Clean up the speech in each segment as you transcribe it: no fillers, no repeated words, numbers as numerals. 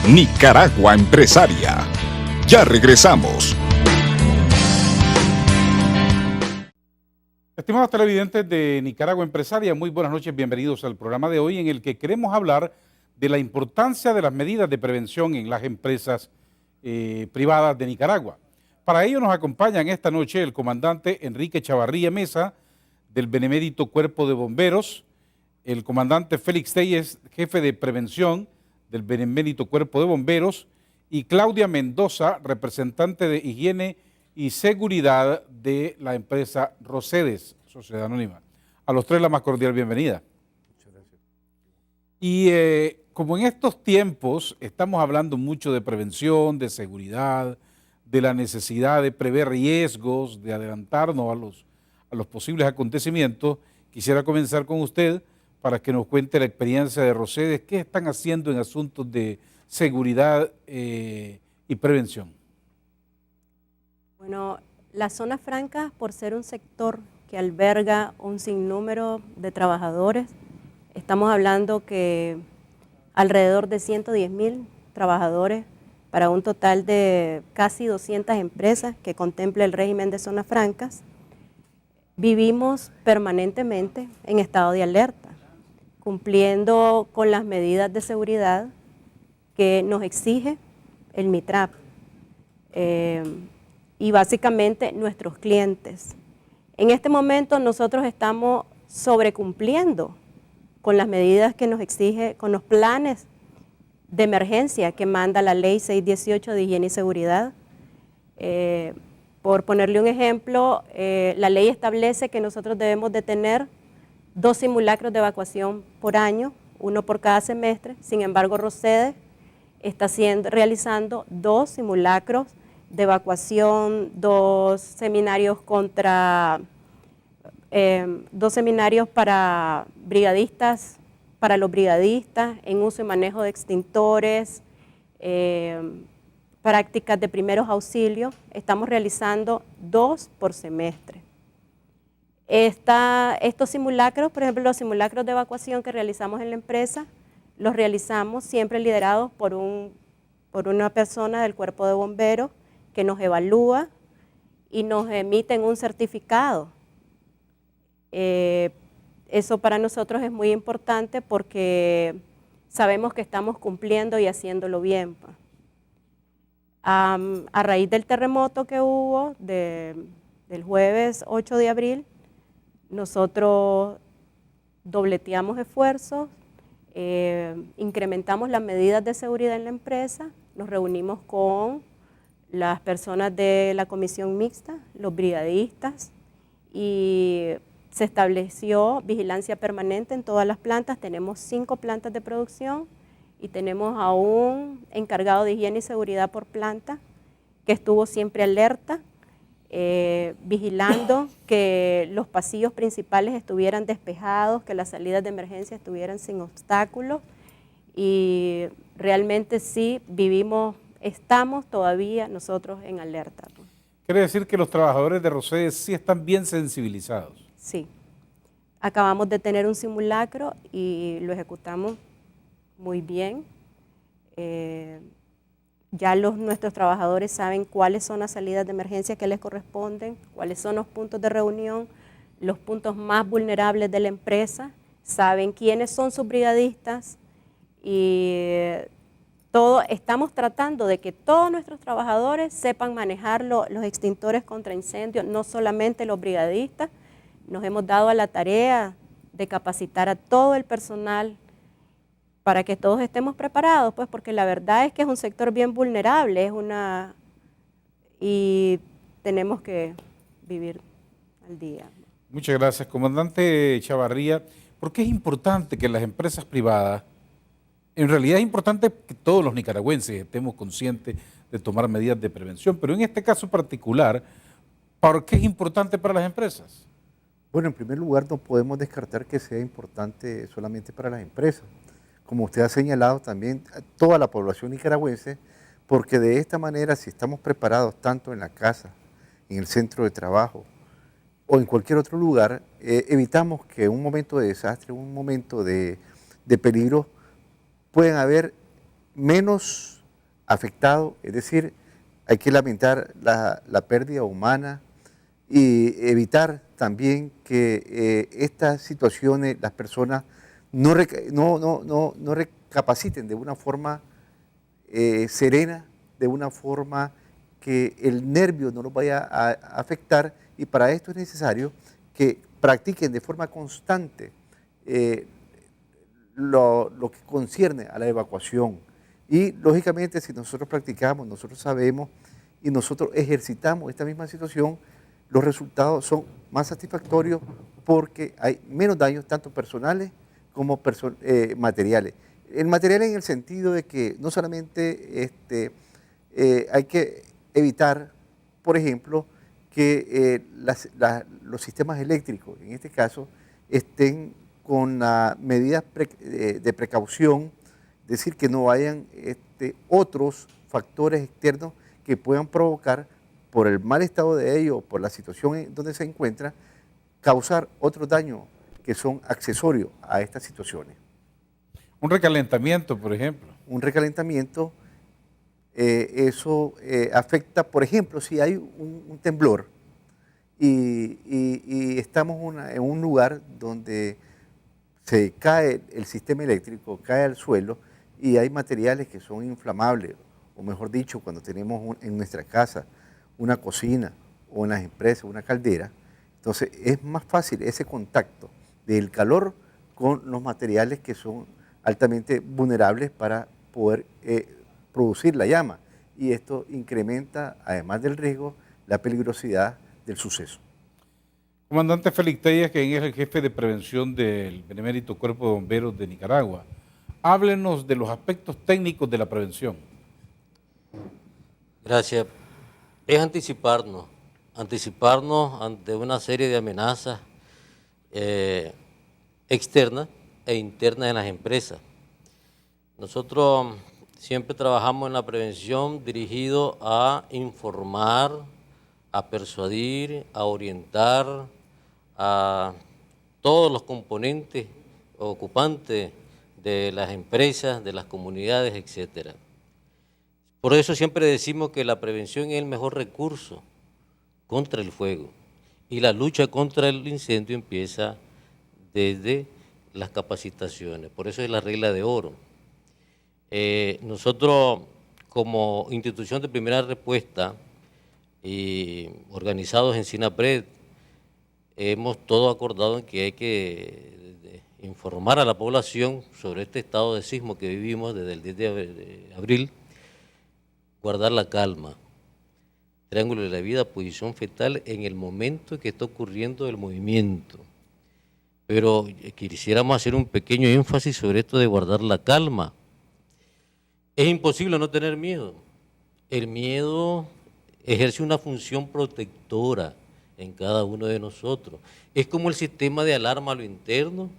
Nicaragua Empresaria. Ya regresamos. Estimados televidentes de Nicaragua Empresaria, muy buenas noches, bienvenidos al programa de hoy en el que queremos hablar de la importancia de las medidas de prevención en las empresas privadas de Nicaragua. Para ello nos acompañan esta noche el comandante Enrique Chavarría Mesa del Benemérito Cuerpo de Bomberos, el comandante Félix Telles, jefe de prevención del Benemérito Cuerpo de Bomberos, y Claudia Mendoza, representante de higiene y seguridad de la empresa Rosedes, Sociedad Anónima. A los tres la más cordial bienvenida. Muchas gracias. Y como en estos tiempos estamos hablando mucho de prevención, de seguridad, de la necesidad de prever riesgos, de adelantarnos a los posibles acontecimientos, quisiera comenzar con usted para que nos cuente la experiencia de Rosedes, qué están haciendo en asuntos de seguridad y prevención. Bueno, las zonas francas, por ser un sector que alberga un sinnúmero de trabajadores, estamos hablando que alrededor de 110.000 trabajadores para un total de casi 200 empresas que contempla el régimen de zonas francas, vivimos permanentemente en estado de alerta, cumpliendo con las medidas de seguridad que nos exige el MITRAP. Y básicamente nuestros clientes. En este momento nosotros estamos sobrecumpliendo con las medidas que nos exige, con los planes de emergencia que manda la Ley 618 de Higiene y Seguridad. Por ponerle un ejemplo, la ley establece que nosotros debemos de tener 2 simulacros de evacuación por año, 1 por cada semestre. Sin embargo, Rosedes está realizando 2 simulacros de evacuación, 2 seminarios para brigadistas, para los brigadistas, en uso y manejo de extintores, prácticas de primeros auxilios. Estamos realizando 2 por semestre. Estos simulacros, por ejemplo, los simulacros de evacuación que realizamos en la empresa, los realizamos siempre liderados por una persona del cuerpo de bomberos, que nos evalúa y nos emiten un certificado. Eso para nosotros es muy importante porque sabemos que estamos cumpliendo y haciéndolo bien. A raíz del terremoto que hubo del jueves 8 de abril, nosotros dobleteamos esfuerzos, incrementamos las medidas de seguridad en la empresa, nos reunimos con las personas de la comisión mixta, los brigadistas, y se estableció vigilancia permanente en todas las plantas. Tenemos 5 plantas de producción y tenemos a un encargado de higiene y seguridad por planta que estuvo siempre alerta, vigilando que los pasillos principales estuvieran despejados, que las salidas de emergencia estuvieran sin obstáculos, y realmente sí estamos todavía nosotros en alerta. Quiere decir que los trabajadores de Rosedes sí están bien sensibilizados. Sí. Acabamos de tener un simulacro y lo ejecutamos muy bien. Ya nuestros trabajadores saben cuáles son las salidas de emergencia que les corresponden, cuáles son los puntos de reunión, los puntos más vulnerables de la empresa, saben quiénes son sus brigadistas, y estamos tratando de que todos nuestros trabajadores sepan manejar los extintores contra incendios, no solamente los brigadistas. Nos hemos dado a la tarea de capacitar a todo el personal para que todos estemos preparados, pues, porque la verdad es que es un sector bien vulnerable, y tenemos que vivir al día. Muchas gracias, comandante Chavarría. ¿Por qué es importante que las empresas privadas, en realidad es importante que todos los nicaragüenses estemos conscientes de tomar medidas de prevención, pero en este caso particular, ¿por qué es importante para las empresas? Bueno, en primer lugar, no podemos descartar que sea importante solamente para las empresas. Como usted ha señalado, también a toda la población nicaragüense, porque de esta manera, si estamos preparados tanto en la casa, en el centro de trabajo o en cualquier otro lugar, evitamos que en un momento de desastre, un momento de peligro, pueden haber menos afectado, es decir, hay que lamentar la pérdida humana y evitar también que estas situaciones las personas no recapaciten de una forma serena, de una forma que el nervio no los vaya a afectar, y para esto es necesario que practiquen de forma constante lo que concierne a la evacuación. Y lógicamente si nosotros practicamos, nosotros sabemos y nosotros ejercitamos esta misma situación, los resultados son más satisfactorios porque hay menos daños, tanto personales como materiales. El material en el sentido de que no solamente hay que evitar, por ejemplo, que los sistemas eléctricos, en este caso, estén con medidas de precaución, es decir, que no hayan otros factores externos que puedan provocar, por el mal estado de ellos, por la situación en donde se encuentra, causar otros daños que son accesorios a estas situaciones. Un recalentamiento, por ejemplo. Un recalentamiento, eso afecta, por ejemplo, si hay un temblor y estamos en un lugar donde se cae el sistema eléctrico, cae al suelo y hay materiales que son inflamables, o mejor dicho, cuando tenemos en nuestra casa una cocina o en las empresas una caldera, entonces es más fácil ese contacto del calor con los materiales que son altamente vulnerables para poder producir la llama, y esto incrementa, además del riesgo, la peligrosidad del suceso. Comandante Félix Tellas, quien es el jefe de prevención del Benemérito Cuerpo de Bomberos de Nicaragua, háblenos de los aspectos técnicos de la prevención. Gracias. Es anticiparnos ante una serie de amenazas externas e internas en las empresas. Nosotros siempre trabajamos en la prevención dirigido a informar, a persuadir, a orientar a todos los componentes ocupantes de las empresas, de las comunidades, etcétera. Por eso siempre decimos que la prevención es el mejor recurso contra el fuego, y la lucha contra el incendio empieza desde las capacitaciones. Por eso es la regla de oro. Nosotros, como institución de primera respuesta y organizados en SINAPRED, hemos todo acordado en que hay que informar a la población sobre este estado de sismo que vivimos desde el 10 de abril, guardar la calma, triángulo de la vida, posición fetal en el momento que está ocurriendo el movimiento. Pero quisiéramos hacer un pequeño énfasis sobre esto de guardar la calma. Es imposible no tener miedo. El miedo ejerce una función protectora en cada uno de nosotros. Es como el sistema de alarma a lo interno,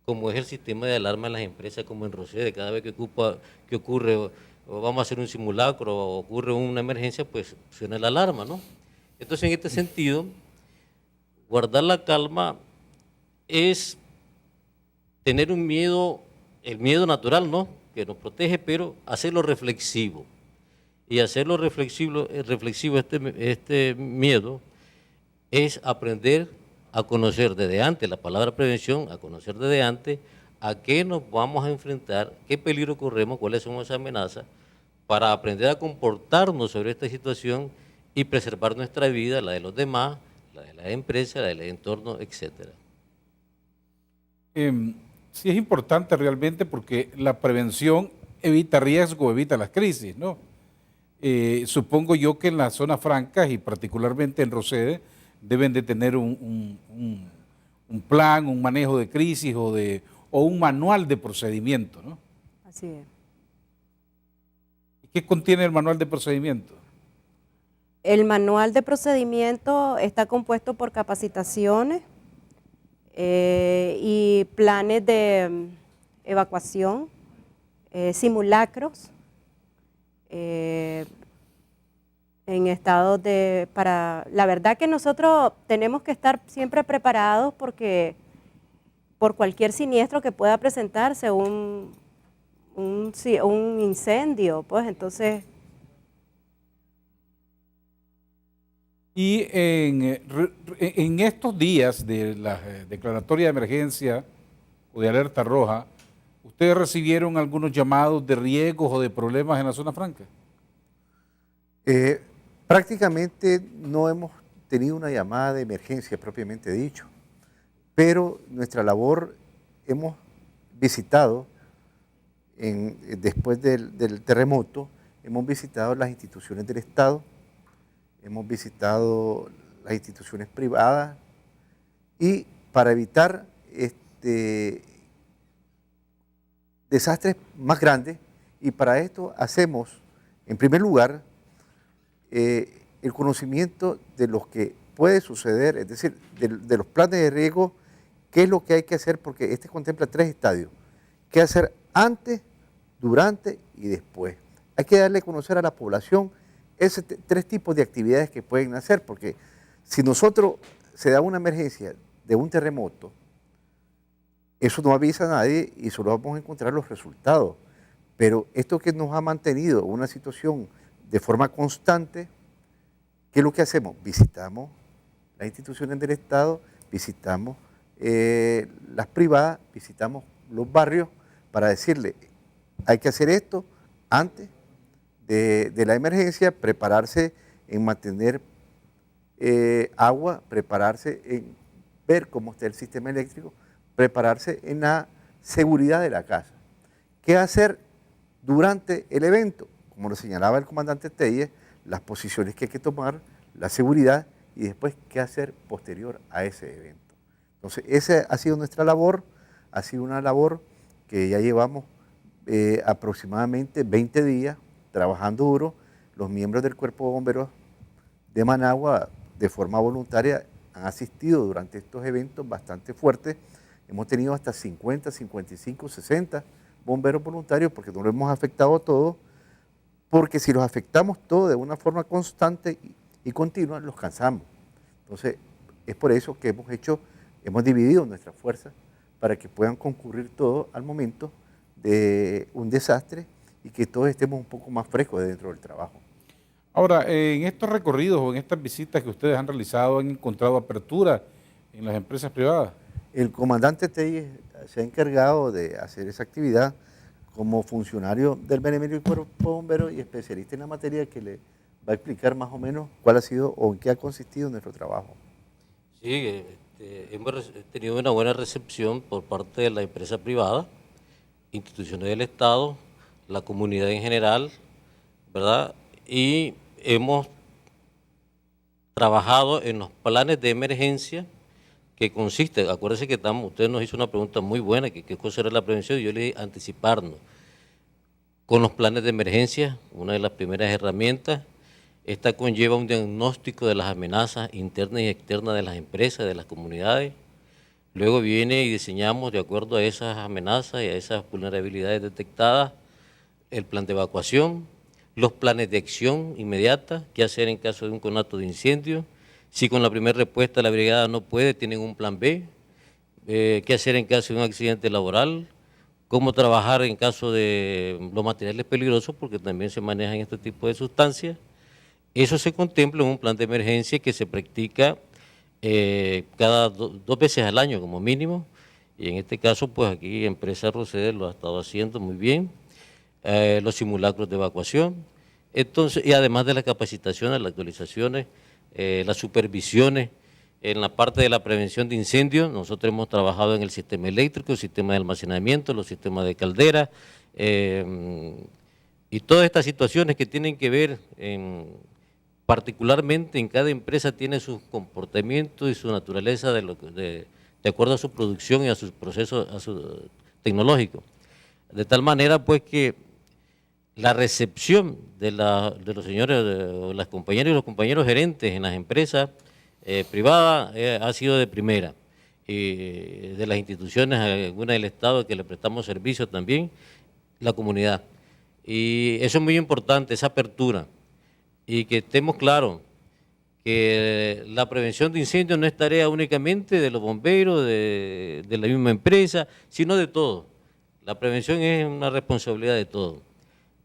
como es el sistema de alarma en las empresas, como en Rosede. Cada vez que ocurre, o vamos a hacer un simulacro, o ocurre una emergencia, pues suena la alarma, ¿no? Entonces, en este sentido, guardar la calma es tener un miedo, el miedo natural, ¿no?, que nos protege, pero hacerlo reflexivo. Y hacerlo reflexivo este miedo es aprender a conocer desde antes, la palabra prevención, a conocer desde antes a qué nos vamos a enfrentar, qué peligro corremos, cuáles son esas amenazas, para aprender a comportarnos sobre esta situación y preservar nuestra vida, la de los demás, la de la empresa, la del entorno, etcétera. Sí es importante realmente porque la prevención evita riesgo, evita las crisis, ¿no? Supongo yo que en las zonas francas y particularmente en Rosede deben de tener un plan, un manejo de crisis o un manual de procedimiento, ¿no? Así es. ¿Qué contiene el manual de procedimiento? El manual de procedimiento está compuesto por capacitaciones y planes de evacuación, simulacros, en estado la verdad que nosotros tenemos que estar siempre preparados porque por cualquier siniestro que pueda presentarse, un sí, un incendio, pues entonces... Y en estos días de la declaratoria de emergencia o de alerta roja, ¿ustedes recibieron algunos llamados de riesgos o de problemas en la zona franca? Prácticamente no hemos tenido una llamada de emergencia propiamente dicho, pero nuestra labor hemos visitado, después del terremoto, hemos visitado las instituciones del Estado, hemos visitado las instituciones privadas y para evitar desastres más grandes, y para esto hacemos, en primer lugar, el conocimiento de lo que puede suceder, es decir, de los planes de riesgo, qué es lo que hay que hacer, porque este contempla 3 estadios, qué hacer antes, durante y después. Hay que darle a conocer a la población esos 3 tipos de actividades que pueden hacer, porque si nosotros se da una emergencia de un terremoto, eso no avisa a nadie y solo vamos a encontrar los resultados. Pero esto que nos ha mantenido una situación de forma constante, ¿qué es lo que hacemos? Visitamos las instituciones del Estado, visitamos las privadas, visitamos los barrios para decirle, hay que hacer esto antes de la emergencia, prepararse en mantener agua, prepararse en ver cómo está el sistema eléctrico, prepararse en la seguridad de la casa. ¿Qué hacer durante el evento? Como lo señalaba el comandante Telles, las posiciones que hay que tomar, la seguridad y después qué hacer posterior a ese evento. Entonces, esa ha sido nuestra labor, ha sido una labor que ya llevamos aproximadamente 20 días trabajando duro. Los miembros del Cuerpo de Bomberos de Managua, de forma voluntaria, han asistido durante estos eventos bastante fuertes. Hemos tenido hasta 50, 55, 60 bomberos voluntarios porque no lo hemos afectado todo, porque si los afectamos todos de una forma constante y continua, los cansamos. Entonces, es por eso que hemos dividido nuestras fuerzas para que puedan concurrir todos al momento de un desastre y que todos estemos un poco más frescos dentro del trabajo. Ahora, en estos recorridos o en estas visitas que ustedes han realizado, ¿han encontrado apertura en las empresas privadas? El comandante Telles se ha encargado de hacer esa actividad como funcionario del Benemérito Cuerpo de Bomberos y especialista en la materia, que le va a explicar más o menos cuál ha sido o en qué ha consistido nuestro trabajo. Sí, hemos tenido una buena recepción por parte de la empresa privada, instituciones del Estado, la comunidad en general, ¿verdad? Y hemos trabajado en los planes de emergencia que consiste, acuérdense que usted nos hizo una pregunta muy buena, que qué cosa era la prevención, y yo le dije anticiparnos. Con los planes de emergencia, una de las primeras herramientas, esta conlleva un diagnóstico de las amenazas internas y externas de las empresas, de las comunidades. Luego viene y diseñamos, de acuerdo a esas amenazas y a esas vulnerabilidades detectadas, el plan de evacuación, los planes de acción inmediata, qué hacer en caso de un conato de incendio. Si con la primera respuesta la brigada no puede, tienen un plan B. ¿Qué hacer en caso de un accidente laboral? ¿Cómo trabajar en caso de los materiales peligrosos? Porque también se manejan este tipo de sustancias. Eso se contempla en un plan de emergencia que se practica cada 2 veces al año como mínimo. Y en este caso, pues aquí Empresa Rosede lo ha estado haciendo muy bien. Los simulacros de evacuación. Entonces, y además de las capacitaciones, las actualizaciones, las supervisiones, en la parte de la prevención de incendios, nosotros hemos trabajado en el sistema eléctrico, el sistema de almacenamiento, los sistemas de caldera, y todas estas situaciones que tienen que ver, particularmente en cada empresa tiene sus comportamientos y su naturaleza de acuerdo a su producción y a sus procesos tecnológicos. De tal manera, pues, que la recepción de los señores, de las compañeras y los compañeros gerentes en las empresas privadas ha sido de primera. De las instituciones, algunas del Estado que le prestamos servicio también, la comunidad. Y eso es muy importante, esa apertura. Y que estemos claros que la prevención de incendios no es tarea únicamente de los bomberos, de la misma empresa, sino de todos. La prevención es una responsabilidad de todos,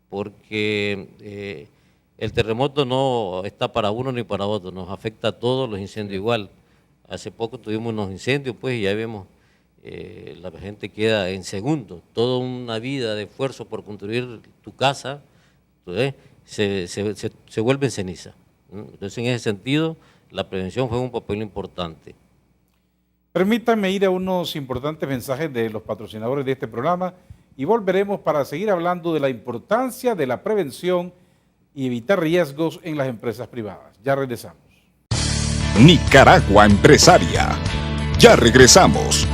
porque el terremoto no está para uno ni para otro, nos afecta a todos, los incendios igual. Hace poco tuvimos unos incendios, pues, y ya vemos, la gente queda en segundos. Toda una vida de esfuerzo por construir tu casa, se vuelve en ceniza. Entonces, en ese sentido, la prevención juega un papel importante. Permítanme ir a unos importantes mensajes de los patrocinadores de este programa y volveremos para seguir hablando de la importancia de la prevención y evitar riesgos en las empresas privadas. Ya regresamos. Nicaragua Empresaria. Ya regresamos.